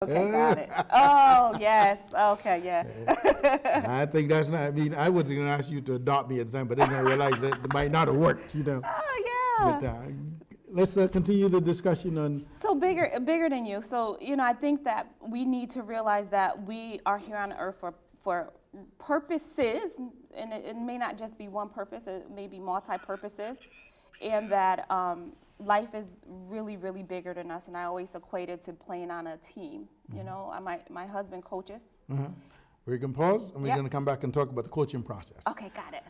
Okay, got it. Oh, yes. Okay, yeah. I think that's not, I mean, I wasn't going to ask you to adopt me at the time, but then I realized that it might not have worked, you know. Oh, yeah. But let's continue the discussion on. So bigger than you. So, I think that we need to realize that we are here on earth for purposes, and it may not just be one purpose, it may be multi-purposes, and that life is really, really bigger than us, and I always equate it to playing on a team. My husband coaches. We can pause, and we're Yep. going to come back and talk about the coaching process. Okay, got it.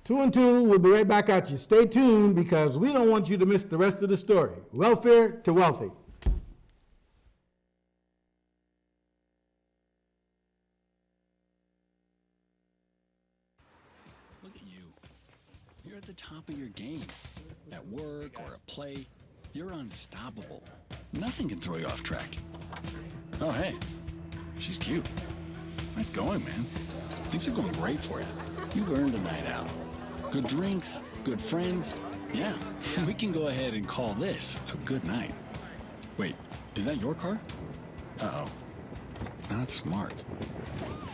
2 and 2, we'll be right back at you. Stay tuned because we don't want you to miss the rest of the story. Welfare to wealthy. Look at you. You're at the top of your game. At work or at play, you're unstoppable. Nothing can throw you off track. Oh, hey. She's cute. Nice going, man. Things are going great for you. You've earned a night out. Good drinks, good friends. Yeah, we can go ahead and call this a good night. Wait, is that your car? Uh-oh. Not smart.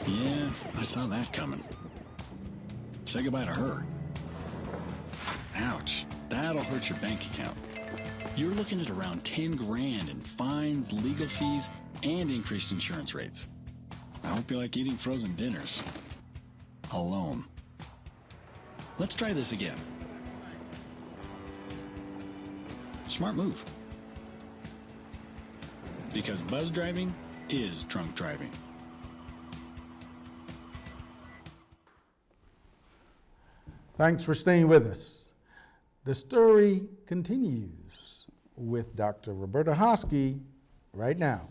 Yeah, I saw that coming. Say goodbye to her. Ouch, that'll hurt your bank account. You're looking at around 10 grand in fines, legal fees, and increased insurance rates. I hope you like eating frozen dinners. Alone. Let's try this again. Smart move. Because buzz driving is drunk driving. Thanks for staying with us. The story continues with Dr. Roberta Hoskie right now.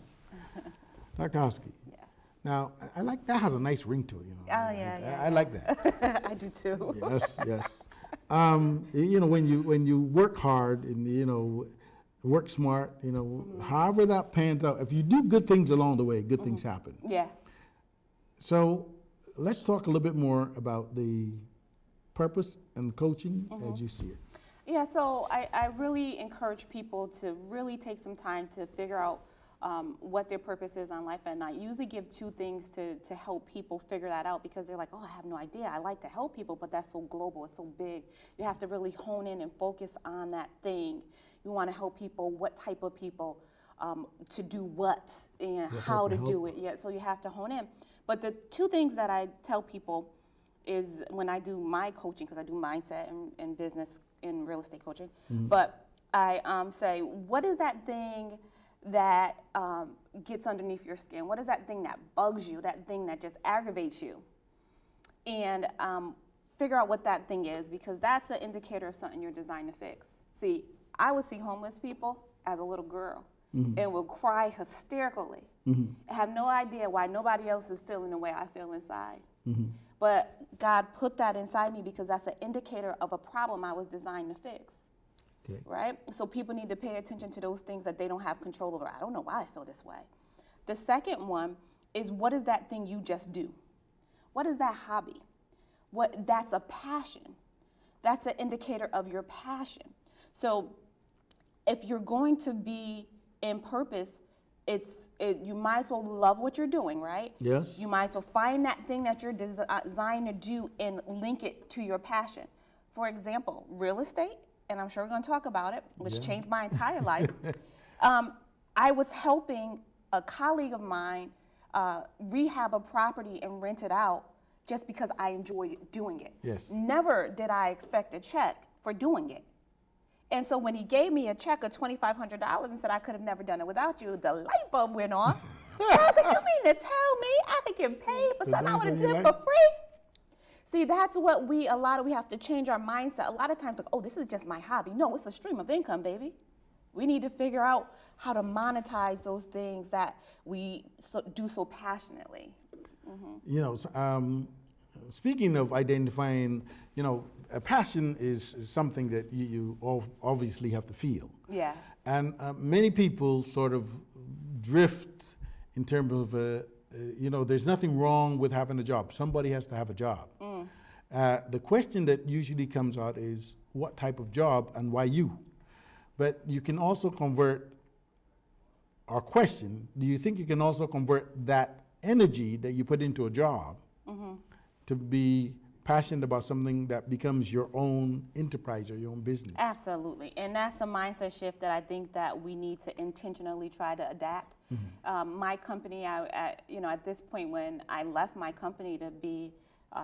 Dr. Hoskie. Yes. Now, I like that has a nice ring to it, you know. Oh, yeah. I like that. I do too. Yes. When you work hard and work smart, however that pans out. If you do good things along the way, good things happen. Yes. So let's talk a little bit more about the purpose and coaching as you see it. Yeah, so I really encourage people to really take some time to figure out what their purpose is on life. And I usually give 2 things to help people figure that out, because they're like, oh, I have no idea. I like to help people, but that's so global, it's so big. You have to really hone in and focus on that thing. You want to help people, what type of people, to do what, and how to do it. Yeah, so you have to hone in. But the 2 things that I tell people is when I do my coaching, because I do mindset and business and real estate coaching, but I say, what is that thing that gets underneath your skin? What is that thing that bugs you, that thing that just aggravates you? And figure out what that thing is, because that's an indicator of something you're designed to fix. See, I would see homeless people as a little girl and would cry hysterically and have no idea why nobody else is feeling the way I feel inside. But God put that inside me because that's an indicator of a problem I was designed to fix. Okay. Right? So people need to pay attention to those things that they don't have control over. I don't know why I feel this way. The second one is, what is that thing you just do? What is that hobby? That's a passion. That's an indicator of your passion. So if you're going to be in purpose, you might as well love what you're doing, right? Yes. You might as well find that thing that you're designed to do and link it to your passion. For example, real estate, and I'm sure we're going to talk about it, which changed my entire life. I was helping a colleague of mine rehab a property and rent it out just because I enjoyed doing it. Yes. Never did I expect a check for doing it. And so when he gave me a check of $2,500 and said, I could have never done it without you, the light bulb went on. I was like, you mean to tell me I could get paid for something I would have done for free? See, that's what we have to change our mindset. A lot of times, like, oh, this is just my hobby. No, it's a stream of income, baby. We need to figure out how to monetize those things that we do so passionately. Speaking of identifying, a passion is something that you obviously have to feel. Yes. And many people sort of drift in terms of, there's nothing wrong with having a job. Somebody has to have a job. The question that usually comes out is, what type of job and why you? But you can also convert our question, do you think you can also convert that energy that you put into a job to be passionate about something that becomes your own enterprise or your own business? Absolutely, and that's a mindset shift that I think that we need to intentionally try to adapt. My company, at this point when I left my company to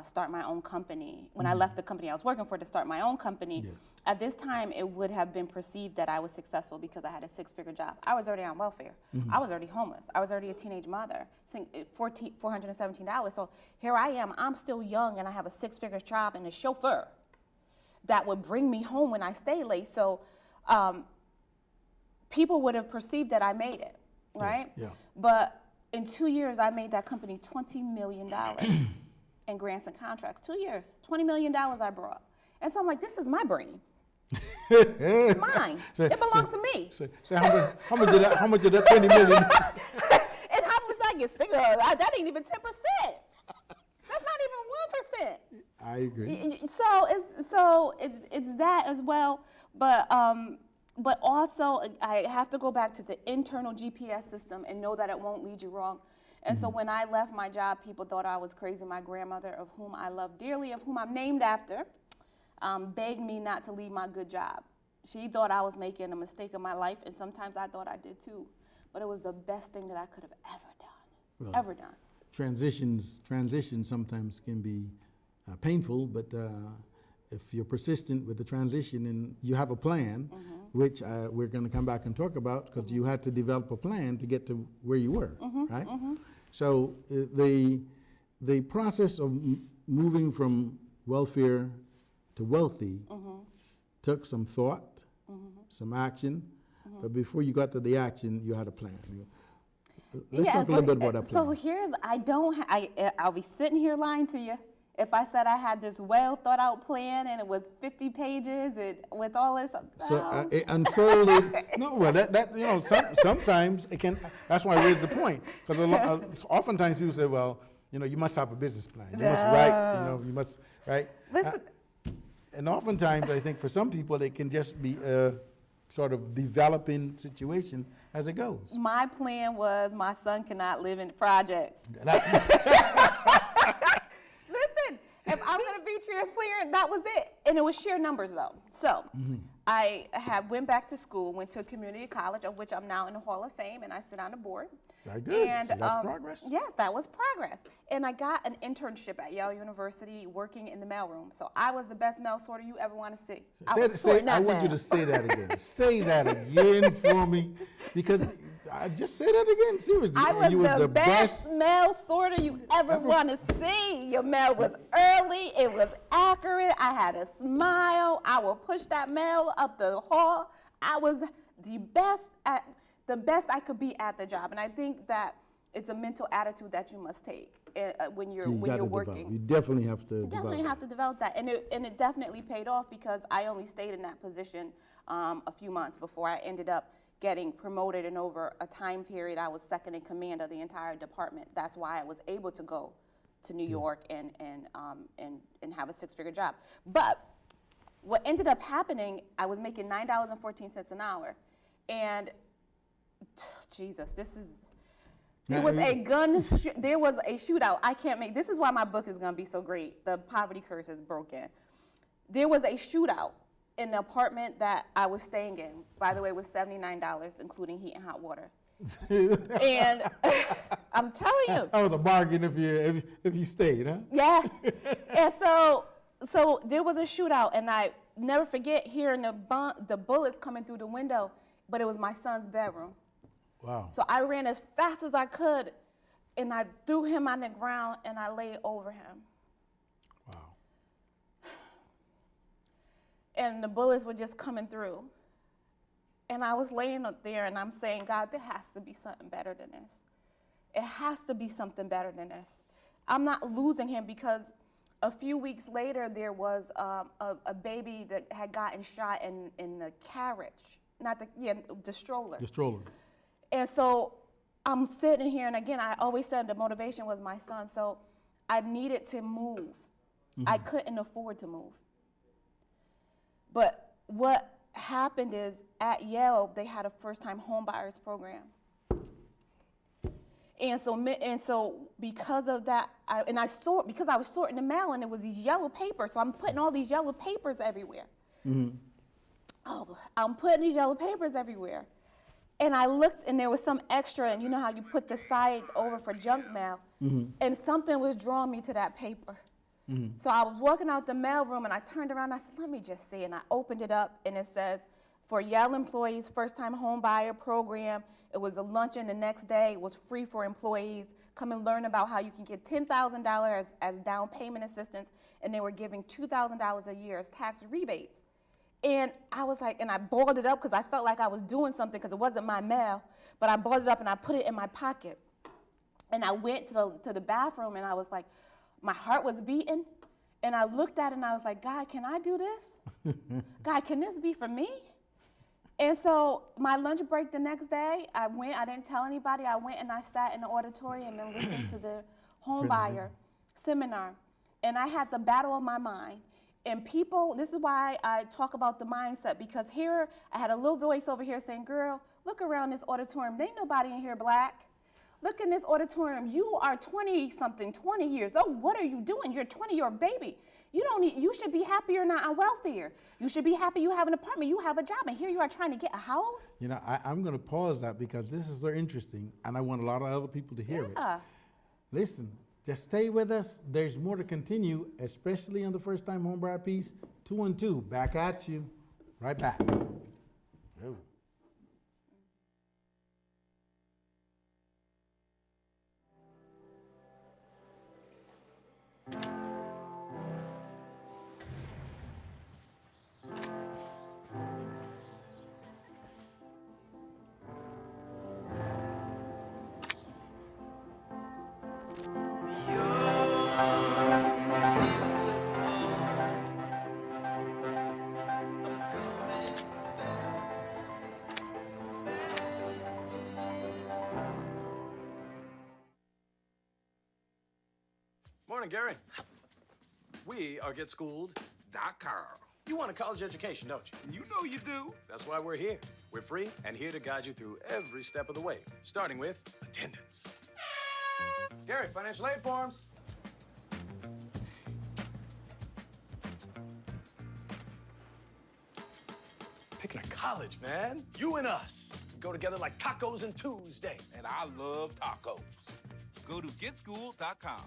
start my own company, when I left the company I was working for to start my own company, at this time it would have been perceived that I was successful because I had a six-figure job. I was already on welfare. I was already homeless. I was already a teenage mother, $417. So here I am, I'm still young and I have a six-figure job and a chauffeur that would bring me home when I stay late. So people would have perceived that I made it, right? Yeah. But in 2 years, I made that company $20 million in grants and contracts. 2 years, $20 million I brought. And so I'm like, this is my brain. It's mine. It belongs to me. So how much of that 20 million? And how much I get sick of? That ain't even 10%. That's not even 1%. I agree. So it's that as well, but also I have to go back to the internal GPS system and know that it won't lead you wrong. And so when I left my job, people thought I was crazy. My grandmother, of whom I love dearly, of whom I'm named after, begged me not to leave my good job. She thought I was making a mistake of my life, and sometimes I thought I did too. But it was the best thing that I could have ever done. Transitions sometimes can be painful, but if you're persistent with the transition and you have a plan, which we're going to come back and talk about, because you had to develop a plan to get to where you were, right? So the process of moving from welfare to wealthy took some thought, some action, but before you got to the action, you had a plan. Let's talk a little bit about that plan. So I'll be sitting here lying to you if I said I had this well thought out plan and it was 50 pages with all this. So it unfolded. No, well, sometimes it can. That's why I raised the point, because oftentimes people say, well, you must have a business plan. You must write. You must right. Listen. And oftentimes, I think for some people, it can just be a sort of developing situation as it goes. My plan was my son cannot live in the projects. Listen, if I'm going to be transparent, that was it. And it was sheer numbers, though. So I went back to school, went to a community college, of which I'm now in the Hall of Fame, and I sit on the board. Very good. And, so that's progress. Yes, that was progress. And I got an internship at Yale University working in the mailroom. So I was the best mail sorter you ever want to see. I want you to say that again. Say that again for me, because I just say that again. Seriously, I was you the best mail sorter you ever want to see. Your mail was early. It was accurate. I had a smile. I would push that mail up the hall. I was the best I could be at the job. And I think that it's a mental attitude that you must take when you're working. You definitely have to develop that. And it definitely paid off, because I only stayed in that position a few months before I ended up getting promoted, and over a time period I was second in command of the entire department. That's why I was able to go to New York and have a six-figure job. But what ended up happening, I was making $9.14 an hour, and Jesus, there was a shootout. I can't make, this is why my book is going to be so great. The Poverty Curse is broken. There was a shootout in the apartment that I was staying in. By the way, it was $79, including heat and hot water. And I'm telling you. That was a bargain if you stayed, huh? Yes. And so there was a shootout, and I never forget hearing the bullets coming through the window, but it was my son's bedroom. Wow. So I ran as fast as I could, and I threw him on the ground, and I lay over him. Wow. And the bullets were just coming through. And I was laying up there, and I'm saying, God, there has to be something better than this. It has to be something better than this. I'm not losing him, because a few weeks later, there was a baby that had gotten shot in the carriage, the stroller. The stroller. And so I'm sitting here, and again, I always said the motivation was my son, so I needed to move. I couldn't afford to move. But what happened is, at Yale, they had a first-time home buyers program. And so because of that, because I was sorting the mail and it was these yellow papers, so I'm putting all these yellow papers everywhere. Oh, I'm putting these yellow papers everywhere. And I looked and there was some extra, and you know how you put the side over for junk mail, and something was drawing me to that paper. So I was walking out the mail room and I turned around and I said, let me just see. And I opened it up and it says, for Yale employees, first time home buyer program. It was a luncheon the next day. It was free for employees. Come and learn about how you can get $10,000 as down payment assistance. And they were giving $2,000 a year as tax rebates. And I was like, and I balled it up because I felt like I was doing something because it wasn't my mail. But I balled it up and I put it in my pocket. And I went to the bathroom and I was like, my heart was beating. And I looked at it and I was like, God, can I do this? God, can this be for me? And so my lunch break the next day, I didn't tell anybody. I went and I sat in the auditorium and listened to the home buyer seminar. And I had the battle of my mind. And people, this is why I talk about the mindset, because here I had a little voice over here saying, girl, look around this auditorium. There ain't nobody in here black. Look in this auditorium. You are 20-something, 20 years old. What are you doing? You're 20, you're a baby. You should be happy you're not on welfare. You should be happy you have an apartment, you have a job, and here you are trying to get a house? You know, I'm going to pause that because this is so interesting, and I want a lot of other people to hear it. Listen, just stay with us. There's more to continue, especially on the first-time homebuyer piece. 2 and 2, back at you. Right back. Oh. Morning, Gary. We are GetSchooled.com. You want a college education, don't you? You know you do. That's why we're here. We're free and here to guide you through every step of the way, starting with attendance. Gary, financial aid forms. Picking a college, man. You and us. We go together like tacos and Tuesday. And I love tacos. Go to GetSchooled.com.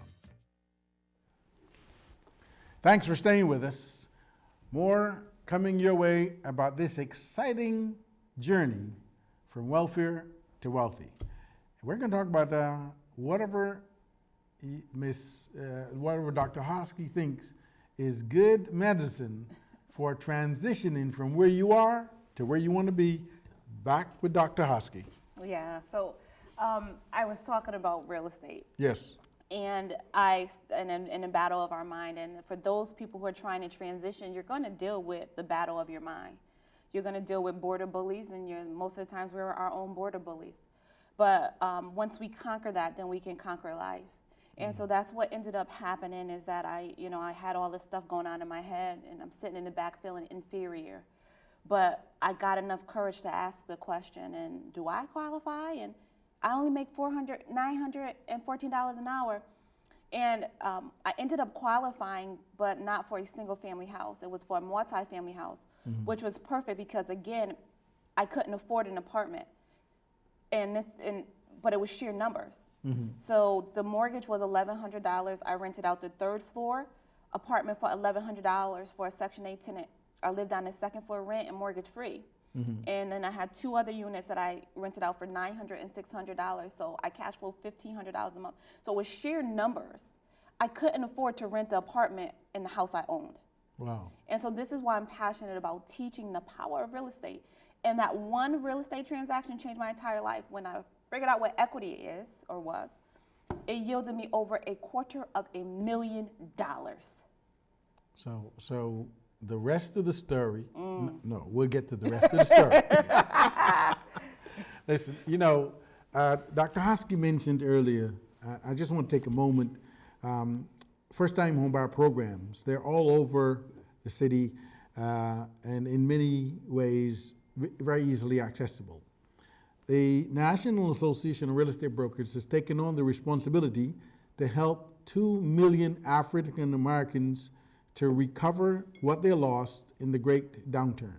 Thanks for staying with us. More coming your way about this exciting journey from welfare to wealthy. We're going to talk about whatever Dr. Hoskie thinks is good medicine for transitioning from where you are to where you want to be. Back with Dr. Hoskie. Yeah, so I was talking about real estate. Yes. And in a battle of our mind, and for those people who are trying to transition, you're going to deal with the battle of your mind. You're going to deal with border bullies, and most of the times we're our own border bullies. But once we conquer that, then we can conquer life. And so that's what ended up happening, is that I had all this stuff going on in my head, and I'm sitting in the back feeling inferior. But I got enough courage to ask the question, and do I qualify? And I only make $914 an hour. And I ended up qualifying, but not for a single family house. It was for a multi-family house, which was perfect because, again, I couldn't afford an apartment. But it was sheer numbers. So the mortgage was $1,100. I rented out the third floor apartment for $1,100 for a Section 8 tenant. I lived on the second floor rent and mortgage free. And then I had 2 other units that I rented out for $900 and $600. So I cash flowed $1,500 a month. So it was sheer numbers. I couldn't afford to rent the apartment in the house I owned. Wow. And so this is why I'm passionate about teaching the power of real estate. And that one real estate transaction changed my entire life. When I figured out what equity is or was, it yielded me over $250,000. So the rest of the story, no, we'll get to the rest of the story. Listen, Dr. Hoskie mentioned earlier, I just want to take a moment, first-time homebuyer programs, they're all over the city and in many ways very easily accessible. The National Association of Real Estate Brokers has taken on the responsibility to help 2 million African Americans to recover what they lost in the Great Downturn.